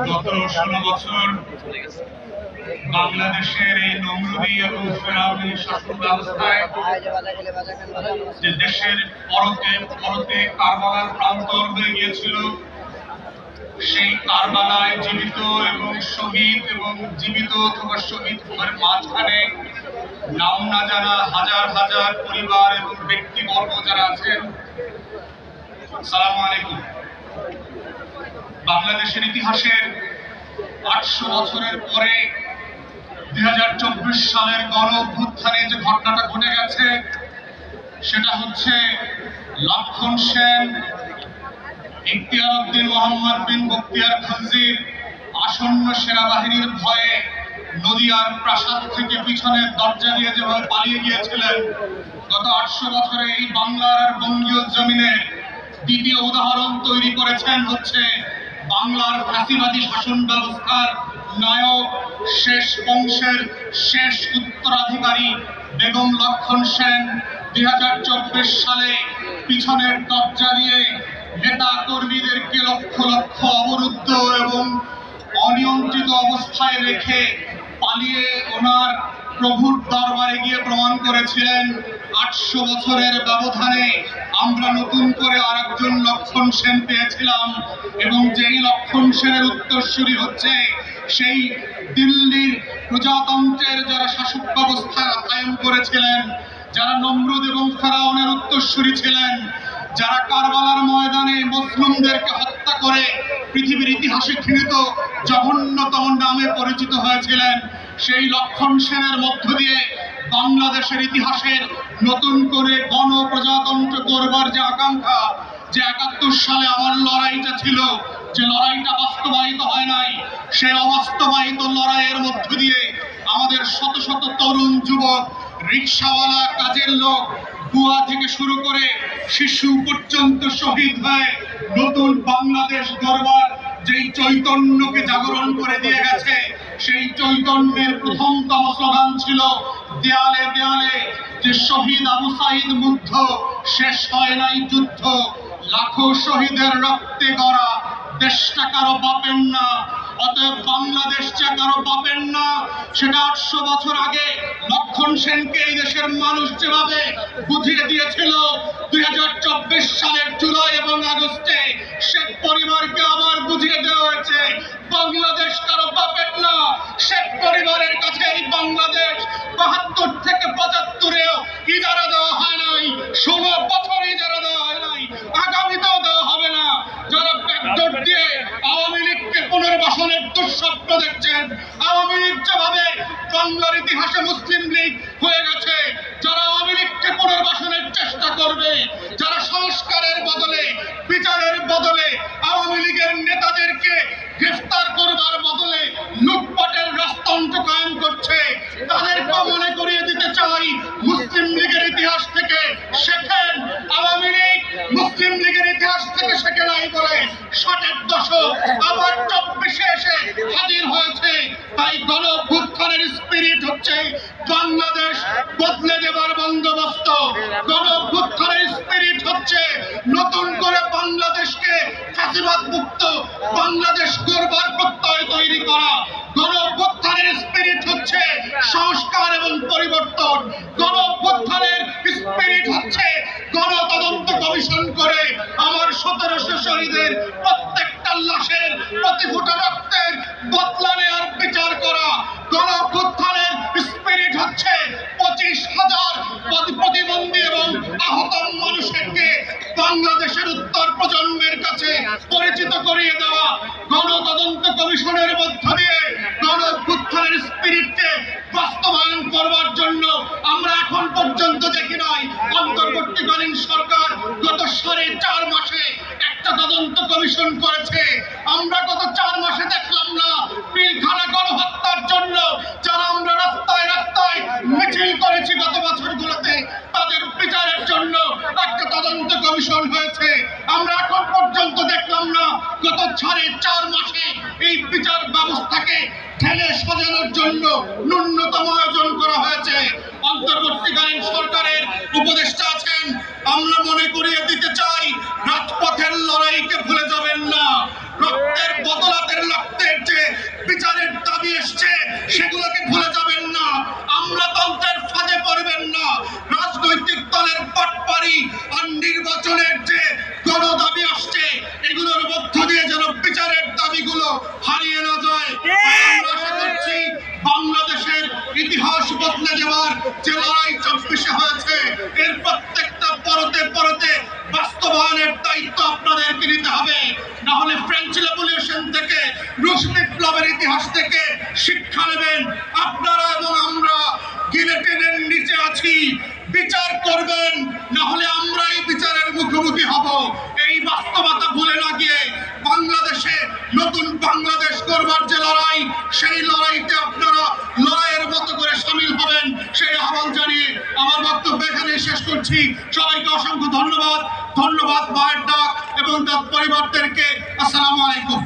গত 16 বছর বাংলাদেশের এই নমরুদি এবং ফেরাউনি শাসন ব্যবস্থায় যে দেশের পরতে পরতে কারবালার প্রান্তর হয়ে গিয়েছিল, সেই কারবালায় জীবিত এবং শহীদ এবং জীবিত অথবা শহীদ হওয়ার মাঝখানে নাম না জানা হাজার হাজার পরিবার এবং ব্যক্তিবর্গ যারা আছেন, আসসালামু আলাইকুম। বাংলাদেশের ইতিহাসের 800 বছরের পরে 2024 সালের গণ অভ্যুত্থানে যে ঘটনাটা ঘটে গেছে, সেটা হচ্ছে লক্ষণ সেন, ইখতিয়ার উদ্দিন মোহাম্মদ বিন বখতিয়ার খলজির আসন্ন সেনাবাহিনীর ভয়ে নদিয়ার প্রাসাদ থেকে পিছনের দরজা দিয়ে যেভাবে পালিয়ে গিয়েছিলেন, গত 800 বছরে এই বাংলার আর বঙ্গীয় জমিনে দ্বিতীয় উদাহরণ তৈরি করেছেন হচ্ছে বাংলার ফ্যাসিবাদী শাসন ব্যবস্থার নায়ক, শেষ বংশের শেষ উত্তরাধিকারী বেগম লক্ষণ সেন 2024 সালে পিছনের দরজা দিয়ে নেতা কর্মীদেরকে লক্ষ লক্ষ অবরুদ্ধ এবং অনিয়ন্ত্রিত অবস্থায় রেখে পালিয়ে ওনার প্রভুর দরবারে গিয়ে প্রমাণ করেছিলেন 800 বছরের ব্যবধানে আমরা নতুন করে আরেকজন লক্ষণ সেন পেয়েছিলাম, এবং যেই লক্ষণ সেনের উত্তরসূরি হচ্ছে সেই দিল্লির প্রজাতন্ত্রের যারা শাসক ব্যবস্থা কায়েম করেছিলেন, যারা নমরুদ এবং ফেরাউনের উত্তরসূরি ছিলেন, যারা কারবালার ময়দানে মুসলিমদেরকে হত্যা করে পৃথিবীর ইতিহাসে ঘৃণিত জঘন্যতম নামে পরিচিত হয়েছিলেন, সেই লক্ষণ সেনের মধ্য দিয়ে বাংলাদেশের ইতিহাসের নতুন করে গণপ্রজাতন্ত্র করবার যে আকাঙ্ক্ষা, যে 71 সালে আমার লড়াইটা ছিল, যে লড়াইটা বাস্তবায়িত হয় নাই, সেই অবাস্তবায়িত লড়াইয়ের মধ্য দিয়ে আমাদের শত শত তরুণ যুবক, রিক্সাওয়ালা, কাজের লোক, বুয়া থেকে শুরু করে শিশু পর্যন্ত শহীদ হয়ে নতুন বাংলাদেশ গড়বার যেই চৈতন্যকে জাগরণ করে দিয়ে গেছে, সেই চৈতন্যের প্রথমতম স্লোগান ছিল দেয়ালে দেয়ালে যে শহীদ আবু সাইদ মুগ্ধ, শেষ হয় নাই যুদ্ধ, লাখো শহীদের রক্তে গড়া দেশটা কারো বাপের না, অতএব বাংলাদেশটা কারো বাপের না। সেটা 800 বছর আগে লক্ষণ সেনকে এই দেশের মানুষ যেভাবে বুঝিয়ে দিয়েছিল, 2024 সালের জুলাই এবং আগস্টে শেখ পরিবারকে আবার বুঝিয়ে দেওয়া হয়েছে বাংলাদেশ কারো বাপের না। শেখ পরিবারের কাছে এই বাংলাদেশ 72 থেকে 75-এও ইজারা দেওয়া হয় নাই, 16 বছর ইজারা দেওয়া হয় নাই, আগামীতেও দেওয়া হবে না। যারা ব্যাকডোর দিয়ে আওয়ামী লীগকে পুনর্বাসনের দুঃস্বপ্ন দেখছেন, আওয়ামী লীগ যেভাবে বাংলার ইতিহাসে মুসলিম লীগ হয়ে গেছে, যারা আওয়ামী লীগকে পুনর্বাসনের চেষ্টা করবে, যারা সংস্কারের বদলে, বিচারের বদলে আওয়ামী লীগের নেতাদেরকে গ্রেফতার করবার বদলে লুটপাটের রাজতন্ত্র কায়েম করছে, তাদেরকে মনে করিয়ে দিতে চাই মুসলিম লীগের ইতিহাস থেকে শেখেন। আওয়ামী লীগ মুসলিম লীগের ইতিহাস থেকে শেখে নাই বলে 60-এর দশক আবার 24-এ এসে হাজির হয়েছে। তাই গণ অভ্যুত্থানের স্পিরিট হচ্ছে বাংলাদেশ বদলে দেবার বন্দোবস্ত, গণ অভ্যুত্থানের স্পিরিট হচ্ছে নতুন করে বাংলাদেশকে ফ্যাসিবাদ মুক্ত বাংলাদেশ গড়বার প্রত্যয় তৈরি করা, গণ অভ্যুত্থানের স্পিরিট হচ্ছে সংস্কার এবং পরিবর্তন, গণ অভ্যুত্থানের স্পিরিট হচ্ছে গণতদন্ত কমিশন করে আমার 1700 শহীদের প্রত্যেকটা লাশের প্রতি ফোঁটা রক্তের বদলা নেওয়ার বিচার করা, গণ অভ্যুত্থানের স্পিরিট হচ্ছে 25,000 প্রতিবন্ধী এবং আহত মানুষকে বাংলাদেশের উত্তর প্রজন্মের কাছে পরিচিত করিয়ে দেওয়া, গণতদন্ত কমিশনের মধ্য দিয়ে গণ অভ্যুত্থানের স্পিরিটকে বাস্তবায়ন করবার জন্য আমরা এখন পর্যন্ত দেখি নাই অন্তর্বর্তীকালীন সরকার গত 4.5 মাসে একটা তদন্ত কমিশন করেছে। আমরা গত 4 মাসে দেখলাম না পিলখানা গণহত্যার জন্য যারা আমরা রাস্তায় রাস্তায় মিছিল করেছি গত বছরগুলোতে, তাদের বিচারের জন্য একটা তদন্ত কমিশন হয়েছে। আমরা এখন পর্যন্ত দেখলাম না গত 4.5 মাসে এই বিচার ব্যবস্থাকে ঠেলে সাজানোর জন্য ন্যূনতম আয়োজন করা হয়েছে। অন্তর্বর্তীকালীন সরকারের উপদেষ্টা আছেন, আমরা মনে করিয়ে দিতে চাই রাজপথের লড়াইকে ভুলে যাবেন না। যেন বিচারের দাবিগুলো হারিয়ে না যায়। আমরা আশা করছি বাংলাদেশের ইতিহাস বদলে যাওয়ার যে লড়াই 24-এ হয়েছে, এর প্রত্যেকটা পরতে পরতে বাস্তবায়নের দায়িত্ব আপনাদেরকে নিতে হবে। না হলে ফ্রেঞ্চ রেভলিউশন থেকে, রুশ বিপ্লবের ইতিহাস থেকে শিক্ষা নেবেন। আপনারা এবং আমরা গিলেটিনের নিচে আছি, বিচার করবেন, না হলে আমরাই বিচারের মুখোমুখি হব। এই বাস্তবতা ভুলে না গিয়ে বাংলাদেশে নতুন বাংলাদেশ করবার যে লড়াই, সেই লড়াইতে আপনারা লড়াইয়ের মতো করে শামিল হবেন, সেই আহ্বান জানিয়ে আমার বক্তব্য এখানে শেষ করছি। সবাইকে অসংখ্য ধন্যবাদ মায়ের ডাক এবং তার পরিবারদেরকে। আসসালামু আলাইকুম।